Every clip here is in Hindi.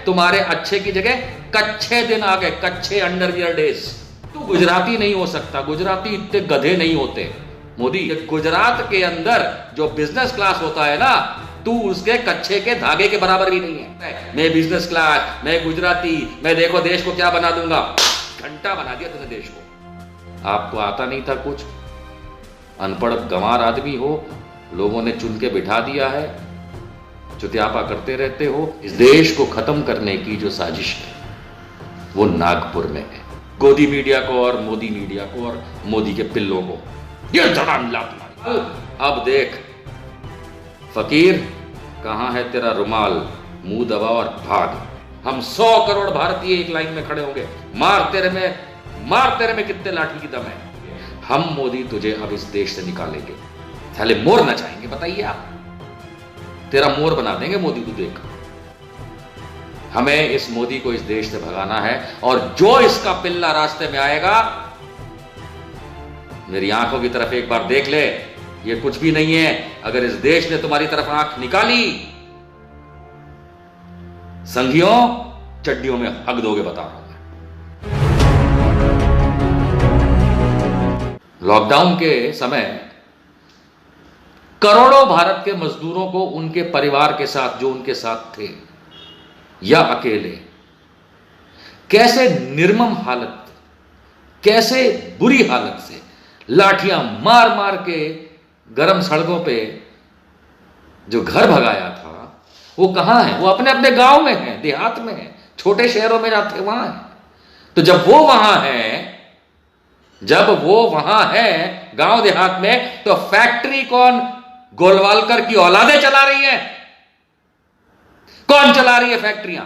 तुम्हारे अच्छे की जगह कच्चे दिन आ गए, कच्चे अंडरवियर डेज। तू गुजराती नहीं हो सकता, गुजराती इतने गधे नहीं होते मोदी। गुजरात के अंदर जो बिजनेस क्लास होता है ना, तू उसके कच्चे के धागे के बराबर भी नहीं है। मैं बिजनेस क्लास, मैं गुजराती, मैं देखो देश को क्या बना दूंगा। घंटा बना दिया तूने देश को। आपको आता नहीं था कुछ, अनपढ़ गंवार आदमी हो, लोगों ने चुन के बिठा दिया है, चुतियापा करते रहते हो। इस देश को खत्म करने की जो साजिश है वो नागपुर में है। गोदी मीडिया को और मोदी मीडिया को और मोदी के पिल्लों को ये धड़ाम लात। अब देख फकीर, कहां है तेरा रुमाल, मुंह दबा और भाग। हम 100 करोड़ भारतीय एक लाइन में खड़े होंगे। मार तेरे में कितने लाठी की दम है। हम मोदी तुझे अब इस देश से निकालेंगे। साले मोर ना चाहेंगे, बताइए आप, तेरा मोर बना देंगे मोदी को। देख, हमें इस मोदी को इस देश से भगाना है, और जो इसका पिल्ला रास्ते में आएगा, मेरी आंखों की तरफ एक बार देख ले, ये कुछ भी नहीं है। अगर इस देश ने तुम्हारी तरफ आंख निकाली, संघियों चड्डियों में हक दोगे, बता रहा हूं। लॉकडाउन के समय करोड़ों भारत के मजदूरों को उनके परिवार के साथ, जो उनके साथ थे या अकेले, कैसे निर्मम हालत, कैसे बुरी हालत से लाठियां मार मार के गरम सड़कों पे जो घर भगाया था, वो कहां है? वो अपने अपने गांव में है, देहात में है, छोटे शहरों में जाते वहां है। तो जब वो वहां है गांव देहात में, तो फैक्ट्री कौन गोलवालकर की औलादें चला रही हैं? कौन चला रही है फैक्ट्रियां?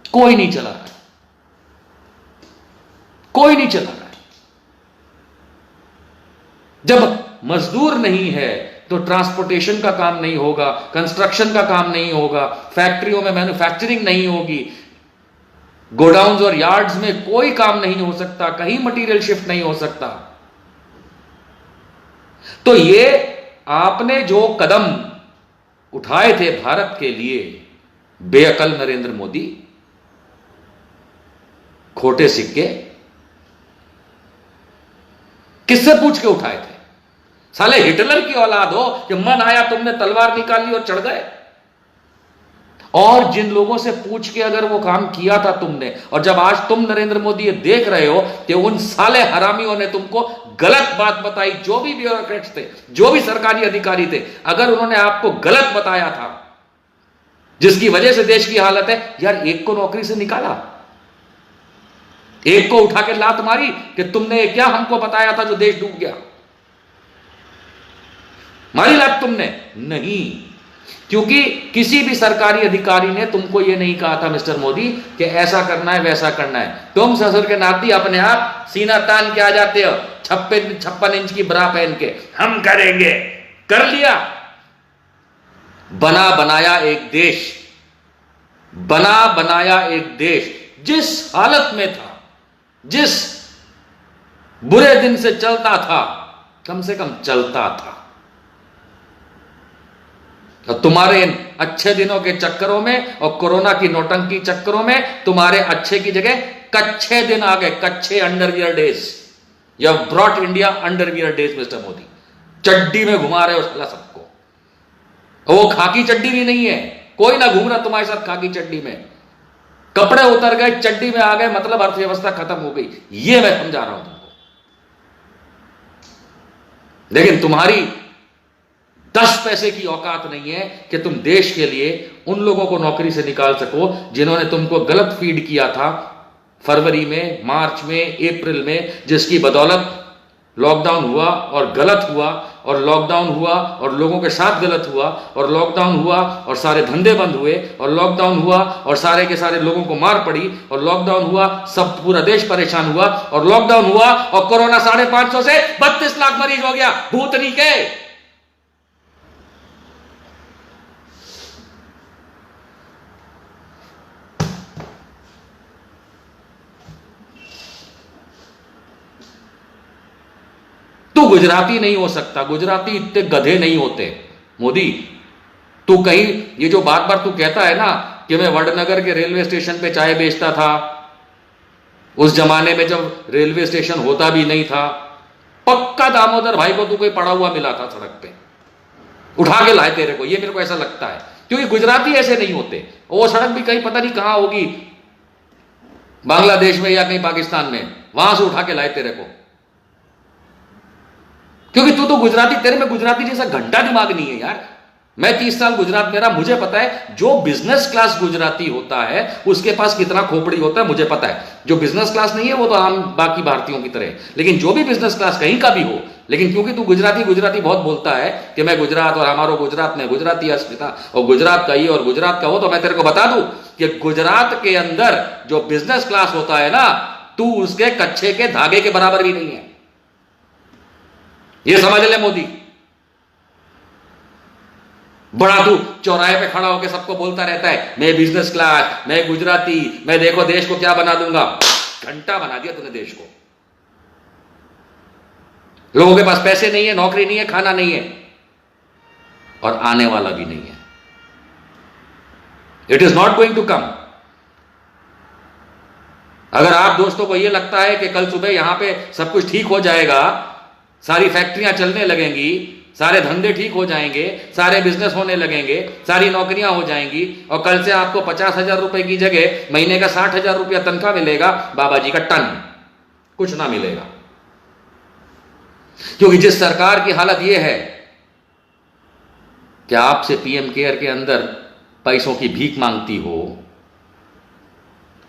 कोई नहीं चला रहा है, कोई नहीं चला रहा है। जब मजदूर नहीं है तो ट्रांसपोर्टेशन का काम नहीं होगा, कंस्ट्रक्शन का काम नहीं होगा, फैक्ट्रियों में मैन्युफैक्चरिंग नहीं होगी, गोडाउन्स और यार्ड्स में कोई काम नहीं हो सकता, कहीं मटेरियल शिफ्ट नहीं हो सकता। तो ये आपने जो कदम उठाए थे भारत के लिए, बेअकल नरेंद्र मोदी, खोटे सिक्के किससे पूछ के उठाए थे? साले हिटलर की औलाद हो कि मन आया तुमने तलवार निकाली और चढ़ गए। और जिन लोगों से पूछ के अगर वो काम किया था तुमने, और जब आज तुम नरेंद्र मोदी ये देख रहे हो कि उन साले हरामियों ने तुमको गलत बात बताई, जो भी ब्यूरोक्रेट्स थे, जो भी सरकारी अधिकारी थे, अगर उन्होंने आपको गलत बताया था, जिसकी वजह से देश की हालत है, यार एक को नौकरी से निकाला, एक को उठा के लात मारी कि तुमने क्या हमको बताया था जो देश डूब गया? मारी लात तुमने? नहीं, क्योंकि किसी भी सरकारी अधिकारी ने तुमको यह नहीं कहा था मिस्टर मोदी कि ऐसा करना है वैसा करना है। तुम ससुर के नाती अपने आप सीना तान के आ जाते हो, 56 इंच की ब्रा पहन के, हम करेंगे, कर लिया। बना बनाया एक देश जिस हालत में था, जिस बुरे दिन से चलता था, कम से कम चलता था। तो तुम्हारे इन अच्छे दिनों के चक्करों में और कोरोना की नौटंकी चक्करों में तुम्हारे अच्छे की जगह कच्चे दिन आ गए, कच्चे underwear days. You have brought India underwear days mister Modi. चड्डी में घुमा रहे हो साला सबको, वो खाकी चड्डी भी नहीं है, कोई ना घूम रहा तुम्हारे साथ खाकी चड्डी में। कपड़े उतर गए, चड्डी में आ गए, मतलब अर्थव्यवस्था खत्म हो गई। ये मैं समझा रहा हूं तुमको। लेकिन तुम्हारी 10 पैसे की औकात नहीं है कि तुम देश के लिए उन लोगों को नौकरी से निकाल सको जिन्होंने तुमको गलत फीड किया था फरवरी में, मार्च में, अप्रैल में, जिसकी बदौलत लॉकडाउन हुआ और गलत हुआ, और लॉकडाउन हुआ और लोगों के साथ गलत हुआ, और लॉकडाउन हुआ और सारे धंधे बंद हुए, और लॉकडाउन हुआ और सारे के सारे लोगों को मार पड़ी, और लॉकडाउन हुआ सब पूरा देश परेशान हुआ, और लॉकडाउन हुआ और कोरोना 550 से 32 लाख मरीज हो गया भूतनी के। तू गुजराती नहीं हो सकता, गुजराती इतने गधे नहीं होते मोदी। तू कहीं ये जो बार बार तू कहता है ना कि मैं वडनगर के रेलवे स्टेशन पे चाय बेचता था, उस जमाने में जब रेलवे स्टेशन होता भी नहीं था, पक्का दामोदर भाई को तू कोई पड़ा हुआ मिला था सड़क पे, उठा के लाए तेरे को, ये मेरे को ऐसा लगता है, क्योंकि गुजराती ऐसे नहीं होते। वो सड़क भी कहीं पता नहीं कहां होगी, बांग्लादेश में या कहीं पाकिस्तान में, वहां से उठा के लाए तेरे को, क्योंकि तू तो गुजराती, तेरे में गुजराती जैसा घंटा दिमाग नहीं है यार। मैं 30 साल गुजरात में रहा, मुझे पता है जो बिजनेस क्लास गुजराती होता है उसके पास कितना खोपड़ी होता है, मुझे पता है। जो बिजनेस क्लास नहीं है वो तो आम बाकी भारतीयों की तरह, लेकिन जो भी बिजनेस क्लास कहीं का भी हो, लेकिन क्योंकि तू गुजराती गुजराती बहुत बोलता है कि मैं गुजरात और हमारो गुजरात में गुजराती अस्मिता और गुजरात का ये और गुजरात का वो, तो मैं तेरे को बता दूं कि गुजरात के अंदर जो बिजनेस क्लास होता है ना, तू उसके कच्छे के धागे के बराबर भी नहीं है, ये समझ ले मोदी। बड़ा तू चौराहे पे खड़ा होकर सबको बोलता रहता है मैं बिजनेस क्लास, मैं गुजराती, मैं देखो देश को क्या बना दूंगा। घंटा बना दिया तूने देश को। लोगों के पास पैसे नहीं है, नौकरी नहीं है, खाना नहीं है, और आने वाला भी नहीं है। It is not going to come. अगर आप दोस्तों को यह लगता है कि कल सुबह यहां पे सब कुछ ठीक हो जाएगा, सारी फैक्ट्रियां चलने लगेंगी, सारे धंधे ठीक हो जाएंगे, सारे बिजनेस होने लगेंगे, सारी नौकरियां हो जाएंगी, और कल से आपको 50,000 रुपए की जगह महीने का 60,000 रुपया तनख्वाह मिलेगा, बाबा जी का टन कुछ ना मिलेगा। क्योंकि जिस सरकार की हालत यह है कि आपसे पीएम केयर के अंदर पैसों की भीख मांगती हो,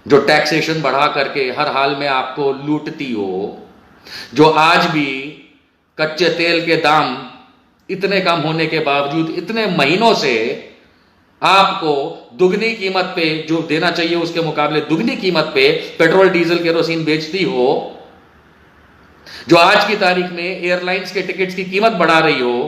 जो टैक्सेशन बढ़ा करके हर हाल में आपको लूटती हो, जो आज भी कच्चे तेल के दाम इतने कम होने के बावजूद इतने महीनों से आपको दुगनी कीमत पे, जो देना चाहिए उसके मुकाबले दुगनी कीमत पे पेट्रोल डीजल केरोसिन बेचती हो, जो आज की तारीख में एयरलाइंस के टिकट्स की कीमत बढ़ा रही हो,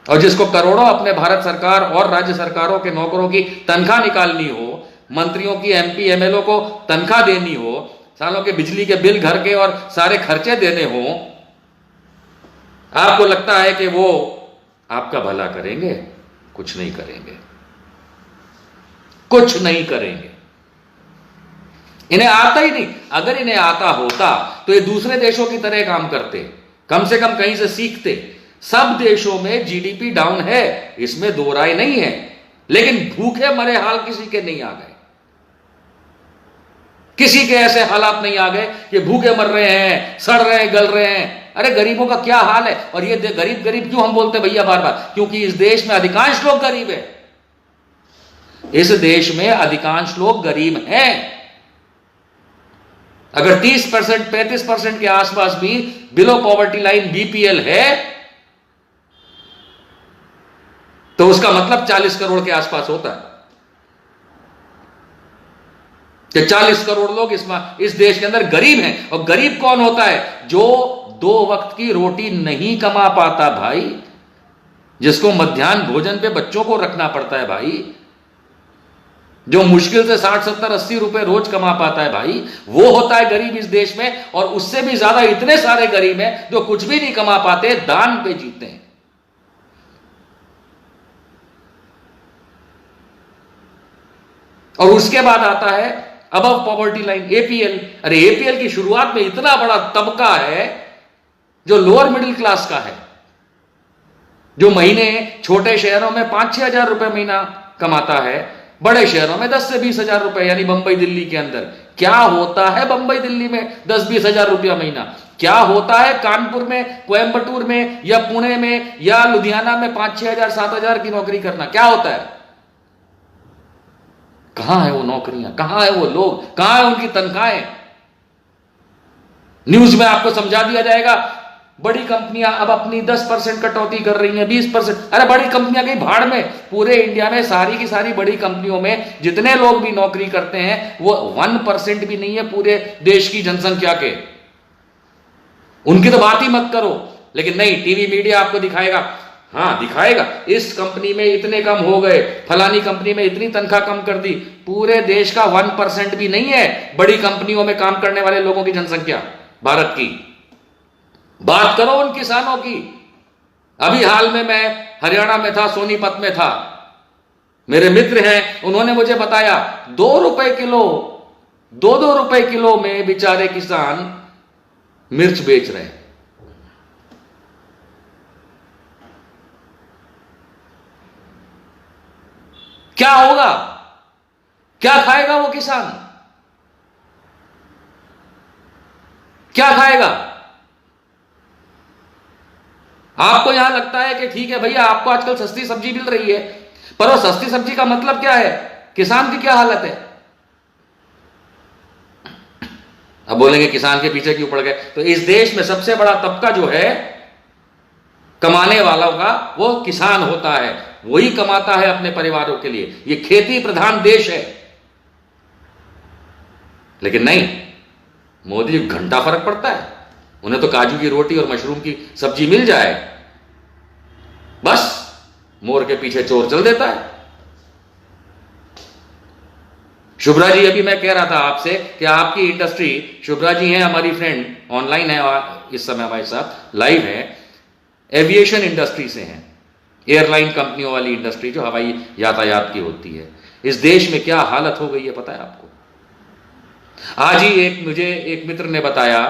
और जिसको करोड़ों अपने भारत सरकार और राज्य सरकारों के नौकरों की तनख्वाह निकालनी हो, मंत्रियों की, एमपी एमएलओ को तनख्वाह देनी हो, सालों के बिजली के बिल, घर के और सारे खर्चे देने हो, आपको लगता है कि वो आपका भला करेंगे? कुछ नहीं करेंगे, कुछ नहीं करेंगे। इन्हें आता ही नहीं। अगर इन्हें आता होता तो ये दूसरे देशों की तरह काम करते, कम से कम कहीं से सीखते। सब देशों में जीडीपी डाउन है, इसमें दो राय नहीं है, लेकिन भूखे मरे हाल किसी के नहीं आ गए। किसी के ऐसे हालात नहीं आ गए कि भूखे मर रहे हैं, सड़ रहे हैं, गल रहे हैं। अरे गरीबों का क्या हाल है। और ये गरीब गरीब क्यों हम बोलते भैया बार बार? क्योंकि इस देश में अधिकांश लोग गरीब है। इस देश में अधिकांश लोग गरीब हैं। अगर 30% 35% के आसपास भी बिलो पॉवर्टी लाइन बीपीएल है, तो उसका मतलब 40 करोड़ के आसपास होता है कि 40 करोड़ लोग इस देश के अंदर गरीब हैं। और गरीब कौन होता है? जो 2 वक्त की रोटी नहीं कमा पाता भाई, जिसको मध्याह्न भोजन पे बच्चों को रखना पड़ता है भाई, जो मुश्किल से 60 70 80 रुपए रोज कमा पाता है भाई, वो होता है गरीब इस देश में। और उससे भी ज्यादा इतने सारे गरीब हैं जो कुछ भी नहीं कमा पाते, दान पे जीते हैं। और उसके बाद आता है अबव पॉवर्टी लाइन, एपीएल। अरे एपीएल की शुरुआत में इतना बड़ा तबका है जो लोअर मिडिल क्लास का है, जो महीने छोटे शहरों में 5-6 हजार रुपए महीना कमाता है, बड़े शहरों में 10 से 20 हजार रुपए, यानी बंबई दिल्ली के अंदर। क्या होता है बंबई दिल्ली में 10-20 हजार रुपया महीना? क्या होता है कानपुर में, कोयंबटूर में, या पुणे में, या लुधियाना में 5-6 हजार 7 हजार की नौकरी करना? क्या होता है? कहां है वो नौकरियां? कहां है वो लोग? कहां है उनकी तनख्वाहें? न्यूज में आपको समझा दिया जाएगा बड़ी कंपनियां अब अपनी 10% कटौती कर रही हैं, 20%। अरे बड़ी कंपनियां गई भाड़ में। पूरे इंडिया में सारी की सारी बड़ी कंपनियों में जितने लोग भी नौकरी करते हैं वो 1% भी नहीं है पूरे देश की जनसंख्या के। उनकी तो बात ही मत करो। लेकिन नहीं, टीवी मीडिया आपको दिखाएगा, हाँ दिखाएगा, इस कंपनी में इतने कम हो गए, फलानी कंपनी में इतनी तनख्वाह कम कर दी। पूरे देश का 1% भी नहीं है बड़ी कंपनियों में काम करने वाले लोगों की जनसंख्या भारत की। बात करो उन किसानों की। अभी हाल में मैं हरियाणा में था, सोनीपत में था। मेरे मित्र हैं, उन्होंने मुझे बताया 2 रुपए किलो, 2-2 रुपए किलो में बेचारे किसान मिर्च बेच रहे हैं। क्या होगा? क्या खाएगा वो किसान? क्या खाएगा? आपको यहां लगता है कि ठीक है भैया, आपको आजकल सस्ती सब्जी मिल रही है, पर वो सस्ती सब्जी का मतलब क्या है? किसान की क्या हालत है? अब बोलेंगे किसान के पीछे क्यों पड़ गए? तो इस देश में सबसे बड़ा तबका जो है कमाने वालों का, वो किसान होता है। वही कमाता है अपने परिवारों के लिए। ये खेती प्रधान देश है। लेकिन नहीं, मोदी जी घंटा फर्क पड़ता है। उन्हें तो काजू की रोटी और मशरूम की सब्जी मिल जाए, बस मोर के पीछे चोर चल देता है। शुभ्रा जी, अभी मैं कह रहा था आपसे कि आपकी इंडस्ट्री, शुभ्रा जी हैं हमारी फ्रेंड, ऑनलाइन है इस समय हमारे साथ लाइव है, एविएशन इंडस्ट्री से हैं, एयरलाइन कंपनियों वाली इंडस्ट्री जो हवाई यातायात की होती है। इस देश में क्या हालत हो गई है पता है आपको? आज ही मुझे एक मित्र ने बताया,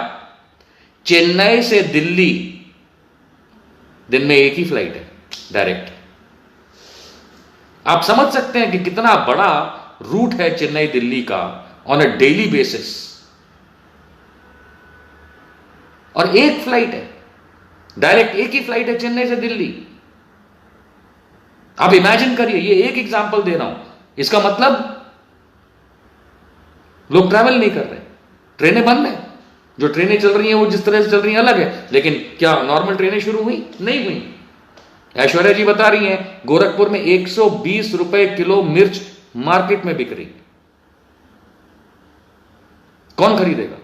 चेन्नई से दिल्ली दिन में एक ही फ्लाइट है डायरेक्ट। आप समझ सकते हैं कि कितना बड़ा रूट है चेन्नई दिल्ली का ऑन अ डेली बेसिस, और एक फ्लाइट है डायरेक्ट, एक ही फ्लाइट है चेन्नई से दिल्ली। आप इमेजिन करिए, ये एक एग्जांपल दे रहा हूं, इसका मतलब लोग ट्रैवल नहीं कर रहे, ट्रेनें बंद हैं। जो ट्रेनें चल रही हैं वो जिस तरह से चल रही हैं अलग है, लेकिन क्या नॉर्मल ट्रेनें शुरू हुई? नहीं हुई। ऐश्वर्या जी बता रही हैं गोरखपुर में 120 रुपए किलो मिर्च मार्केट में बिक रही। कौन खरीदेगा?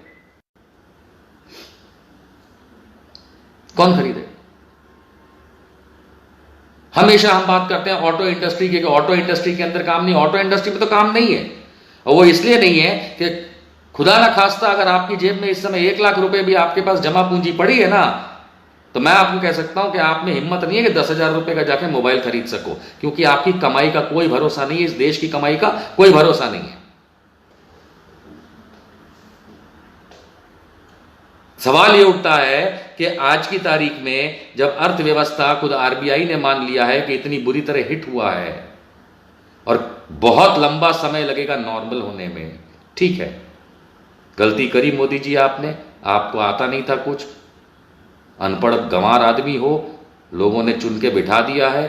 कौन खरीदेगा? हमेशा हम बात करते हैं ऑटो इंडस्ट्री की, ऑटो इंडस्ट्री के अंदर काम नहीं। ऑटो इंडस्ट्री में तो काम नहीं है, और वो इसलिए नहीं है कि खुदा ना खास्ता अगर आपकी जेब में इस समय 1 लाख रुपए भी आपके पास जमा पूंजी पड़ी है ना, तो मैं आपको कह सकता हूं कि आप में हिम्मत नहीं है कि 10,000 रुपए का जाके मोबाइल खरीद सको, क्योंकि आपकी कमाई का कोई भरोसा नहीं है, इस देश की कमाई का कोई भरोसा नहीं है। सवाल यह उठता है कि आज की तारीख में जब अर्थव्यवस्था, खुद आरबीआई ने मान लिया है कि इतनी बुरी तरह हिट हुआ है और बहुत लंबा समय लगेगा नॉर्मल होने में, ठीक है, गलती करी मोदी जी आपने, आपको आता नहीं था कुछ, अनपढ़ गंवार आदमी हो, लोगों ने चुन के बिठा दिया है,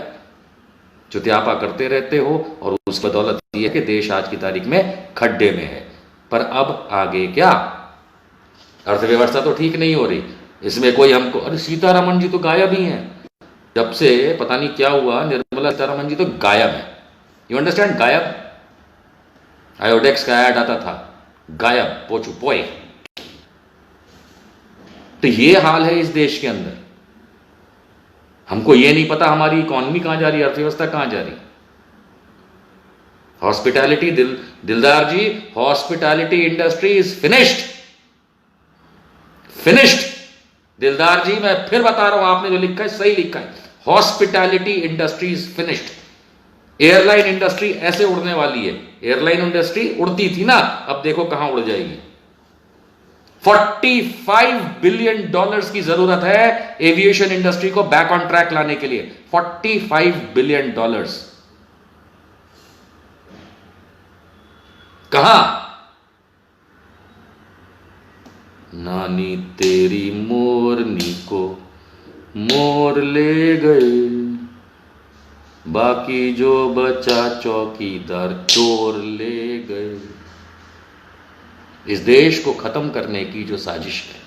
चुतियापा करते रहते हो, और उस बदौलत ये कि देश आज की तारीख में खड्डे में है। पर अब आगे क्या? अर्थव्यवस्था तो ठीक नहीं हो रही, इसमें कोई हमको, अरे सीतारमण जी तो गायब ही हैं, जब से पता नहीं क्या हुआ, निर्मला सीतारमण जी तो गायब है। You understand? गायब, आयोडेक्स का ऐड आता था, गायब, पोचू पोए। तो ये हाल है इस देश के अंदर। हमको ये नहीं पता हमारी इकोनॉमी कहां जा रही है, अर्थव्यवस्था कहां जा रही। Hospitality, Dildar ji, hospitality industry is finished, finished. Dildar ji, मैं फिर बता रहा हूं, आपने जो लिखा है सही लिखा है, hospitality industry is finished. Airline industry ऐसे उड़ने वाली है, एयरलाइन इंडस्ट्री उड़ती थी ना, अब देखो कहां उड़ जाएगी। $45 बिलियन की जरूरत है एविएशन इंडस्ट्री को बैक ऑन ट्रैक लाने के लिए। $45 बिलियन। कहां? नानी तेरी मोरनी को मोर ले गए, बाकी जो बचा चौकीदार चोर ले गए। इस देश को खत्म करने की जो साजिश है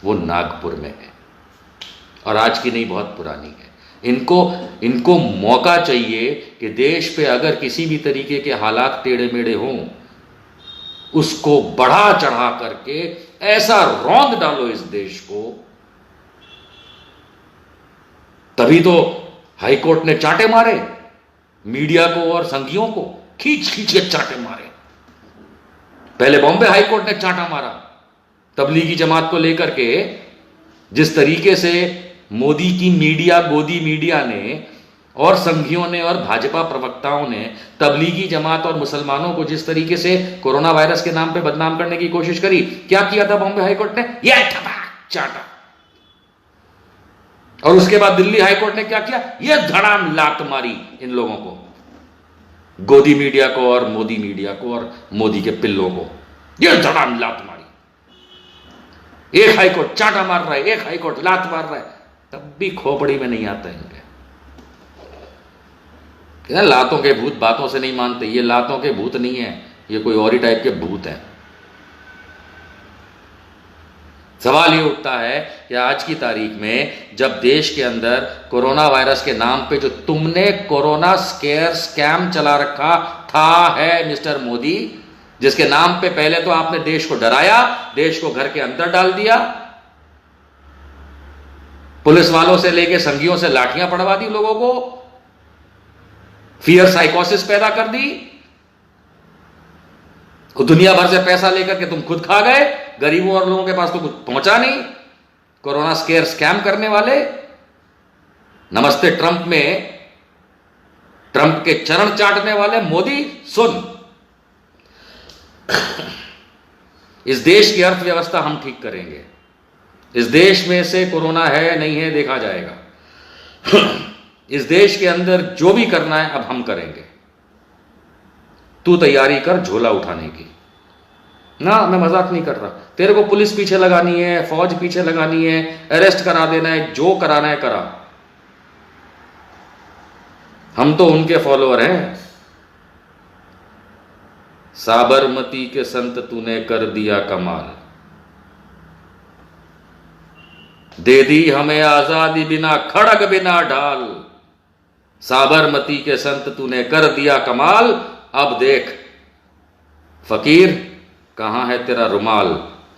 वो नागपुर में है, और आज की नहीं, बहुत पुरानी है। इनको मौका चाहिए कि देश पे अगर किसी भी तरीके के हालात टेढ़े मेढ़े हों, उसको बढ़ा चढ़ा करके ऐसा रौंद डालो इस देश को, तभी तो हाईकोर्ट ने चांटे मारे मीडिया को और संघियों को, खींच खींच के चांटे मारे। पहले बॉम्बे हाईकोर्ट ने चांटा मारा तबलीगी जमात को लेकर के, जिस तरीके से मोदी की मीडिया, गोदी मीडिया ने और संघियों ने और भाजपा प्रवक्ताओं ने तबलीगी जमात और मुसलमानों को जिस तरीके से कोरोना वायरस के नाम पे बदनाम करने की कोशिश करी, क्या किया था बॉम्बे हाईकोर्ट ने? यह ठपाक चाटा। और उसके बाद दिल्ली हाईकोर्ट ने क्या किया? यह धड़ाम लात मारी इन लोगों को, गोदी मीडिया को और मोदी मीडिया को और मोदी के पिल्लों को, यह धड़ाम लात मारी। एक हाईकोर्ट चाटा मार रहा है, एक हाईकोर्ट लात मार रहा है, तब भी खोपड़ी में नहीं आता इनके। लातों के भूत बातों से नहीं मानते, ये लातों के भूत नहीं है, ये कोई और ही टाइप के भूत हैं। सवाल ये उठता है कि आज की तारीख में जब देश के अंदर कोरोना वायरस के नाम पे जो तुमने कोरोना स्केयर स्कैम चला रखा था है मिस्टर मोदी, जिसके नाम पे पहले तो आपने देश को डराया, देश को घर के अंदर डाल दिया, पुलिस वालों से लेके संघियों से लाठियां पड़वा दी, लोगों को फियर साइकोसिस पैदा कर दी, दुनिया भर से पैसा लेकर के तुम खुद खा गए, गरीबों और लोगों के पास तो कुछ पहुंचा नहीं। कोरोना स्केयर स्कैम करने वाले, नमस्ते ट्रंप में ट्रंप के चरण चाटने वाले मोदी, सुन, इस देश की अर्थव्यवस्था हम ठीक करेंगे। इस देश में से कोरोना है नहीं है देखा जाएगा। इस देश के अंदर जो भी करना है अब हम करेंगे, तू तैयारी कर झोला उठाने की। ना, मैं मजाक नहीं कर रहा। तेरे को पुलिस पीछे लगानी है, फौज पीछे लगानी है, अरेस्ट करा देना है, जो कराना है करा। हम तो उनके फॉलोअर हैं। साबरमती के संत तूने कर दिया कमाल, दे दी हमें आजादी बिना खड़ग बिना ढाल। साबरमती के संत तूने कर दिया कमाल, अब देख फकीर कहां है तेरा रुमाल,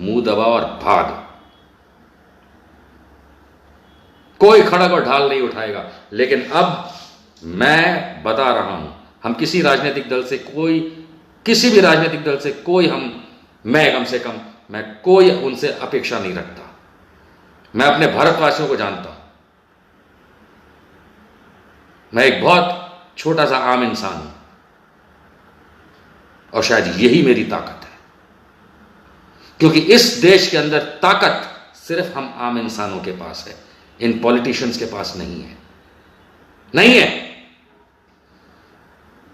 मुंह दबा और भाग। कोई खड़ग और ढाल नहीं उठाएगा। लेकिन अब मैं बता रहा हूं, हम किसी राजनीतिक दल से कोई, किसी भी राजनीतिक दल से कोई, मैं कम से कम मैं कोई उनसे अपेक्षा नहीं रखता। मैं अपने भारतवासियों को जानता हूं। मैं एक बहुत छोटा सा आम इंसान हूं और शायद यही मेरी ताकत है, क्योंकि इस देश के अंदर ताकत सिर्फ हम आम इंसानों के पास है, इन पॉलिटिशियंस के पास नहीं है। नहीं है।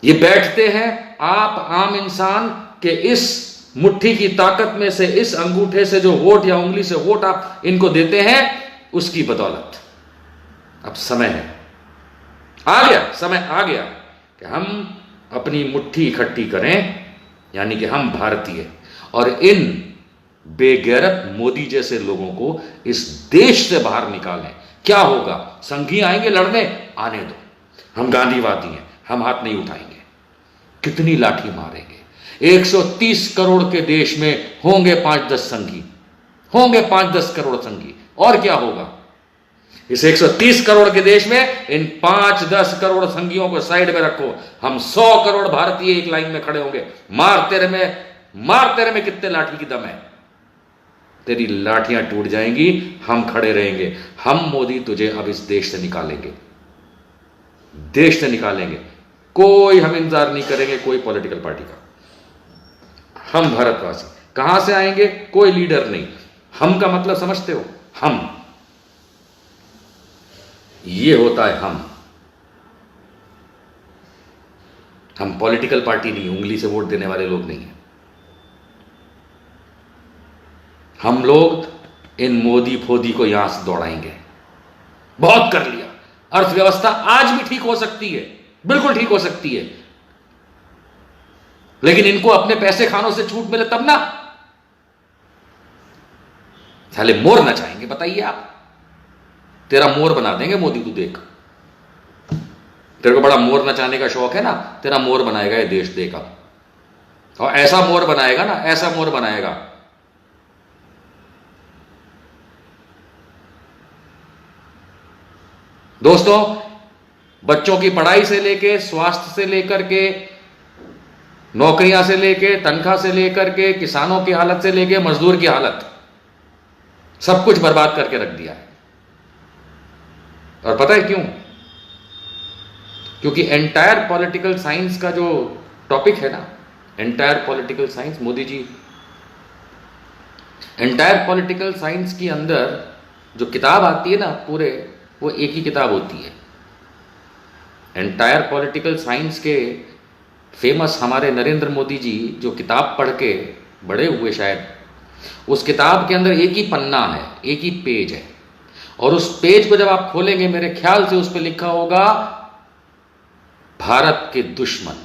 ये बैठते हैं आप आम इंसान के इस मुट्ठी की ताकत में से, इस अंगूठे से जो वोट या उंगली से वोट आप इनको देते हैं, उसकी बदौलत। अब समय है, आ गया, समय आ गया कि हम अपनी मुट्ठी इकट्ठी करें, यानी कि हम भारतीय, और इन बेगैरत मोदी जैसे लोगों को इस देश से बाहर निकालें। क्या होगा? संघी आएंगे लड़ने, आने दो, हम गांधीवादी हैं, हम हाथ नहीं उठाएंगे। कितनी लाठी मारेंगे? 130 करोड़ के देश में होंगे 5-10 संघी, होंगे 5-10 करोड़ संघी, और क्या होगा? इस 130 करोड़ के देश में इन 5-10 करोड़ संघियों को साइड में रखो, हम 100 करोड़ भारतीय एक लाइन में खड़े होंगे। मार तेरे में कितने लाठी की दम है? तेरी लाठियां टूट जाएंगी, हम खड़े रहेंगे। हम मोदी तुझे अब इस देश से निकालेंगे, देश से निकालेंगे। कोई हम इंतजार नहीं करेंगे कोई पॉलिटिकल पार्टी का। हम भारतवासी कहां से आएंगे? कोई लीडर नहीं। हम का मतलब समझते हो? हम, ये होता है हम पॉलिटिकल पार्टी नहीं, उंगली से वोट देने वाले लोग नहीं हैं। हम लोग इन मोदी फोदी को यहां से दौड़ाएंगे। बहुत कर लिया। अर्थव्यवस्था आज भी ठीक हो सकती है, बिल्कुल ठीक हो सकती है, लेकिन इनको अपने पैसे खानों से छूट मिले तब ना। साले मोर नचाएंगे, बताइए आप। तेरा मोर बना देंगे मोदी, तू देख। तेरे को बड़ा मोर नचाने का शौक है ना, तेरा मोर बनाएगा ये देश, देखा। और ऐसा मोर बनाएगा ना, ऐसा मोर बनाएगा। दोस्तों, बच्चों की पढ़ाई से लेके, स्वास्थ्य से लेकर के, नौकरियां से लेके, तनख्वाह से लेकर के, किसानों की हालत से लेके, मजदूर की हालत, सब कुछ बर्बाद करके रख दिया है। और पता है क्यों? क्योंकि एंटायर पॉलिटिकल साइंस का जो टॉपिक है ना, entire political science, Modi ji, entire political science के अंदर जो किताब आती है ना पूरे, वो एक ही किताब होती है। एंटायर पॉलिटिकल साइंस के फेमस हमारे नरेंद्र मोदी जी जो किताब पढ़ के बड़े हुए शायद, उस किताब के अंदर एक ही पन्ना है, एक ही पेज है, और उस पेज को जब आप खोलेंगे मेरे ख्याल से उस पर लिखा होगा भारत के दुश्मन।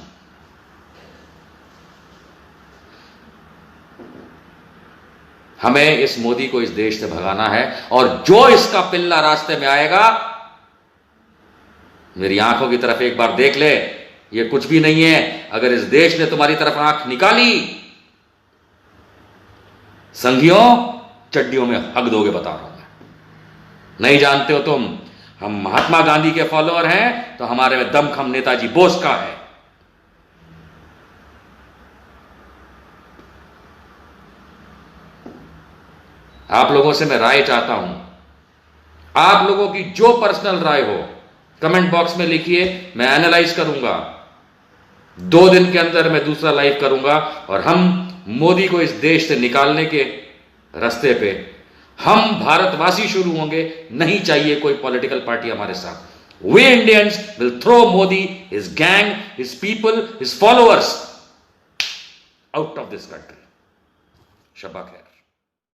हमें इस मोदी को इस देश से भगाना है, और जो इसका पिल्ला रास्ते में आएगा, मेरी आंखों की तरफ एक बार देख ले, ये कुछ भी नहीं है। अगर इस देश ने तुम्हारी तरफ आंख निकाली, संघियों चड्डियों में हक दोगे, बता रहा हूं मैं। नहीं जानते हो तुम, हम महात्मा गांधी के फॉलोअर हैं, तो हमारे में दमखम नेताजी बोस का है। आप लोगों से मैं राय चाहता हूं, आप लोगों की जो पर्सनल राय हो कमेंट बॉक्स में लिखिए, मैं एनालाइज करूंगा। 2 दिन के अंदर मैं दूसरा लाइव करूंगा, और हम मोदी को इस देश से निकालने के रास्ते पे हम भारतवासी शुरू होंगे। नहीं चाहिए कोई पॉलिटिकल पार्टी हमारे साथ। We Indians will throw Modi, his gang, his people, his followers out of this country. शब्बा खैर।